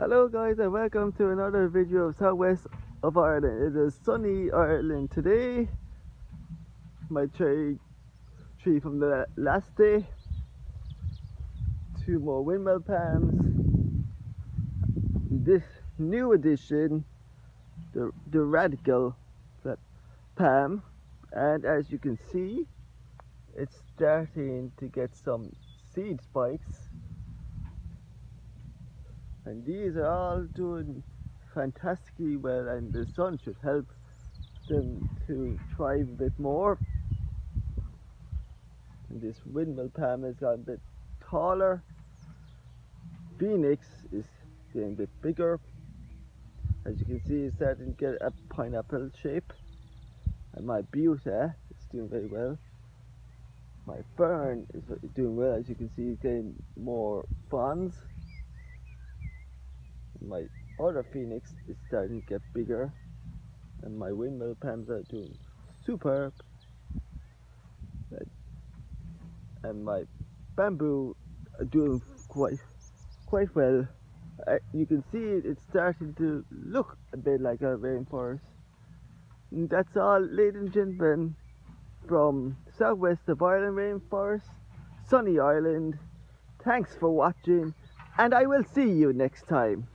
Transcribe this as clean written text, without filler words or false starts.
Hello guys and welcome to another video of Southwest of Ireland. It is sunny Ireland today. My tree from the last day. Two more windmill palms. This new addition, the radical palm, and as you can see, it's starting to get some seed spikes. And these are all doing fantastically well, and the sun should help them to thrive a bit more. And this windmill palm has got a bit taller. Phoenix is getting a bit bigger. As you can see, it's starting to get a pineapple shape. And my Buta is doing very well. My fern is doing well. As you can see, it's getting more fronds. My other Phoenix is starting to get bigger, and my windmill palms are doing superb, and my bamboo are doing quite well. You can see it's starting to look a bit like a rainforest. And that's all, ladies and gentlemen, from Southwest of Ireland Rainforest, sunny Ireland. Thanks for watching, and I will see you next time.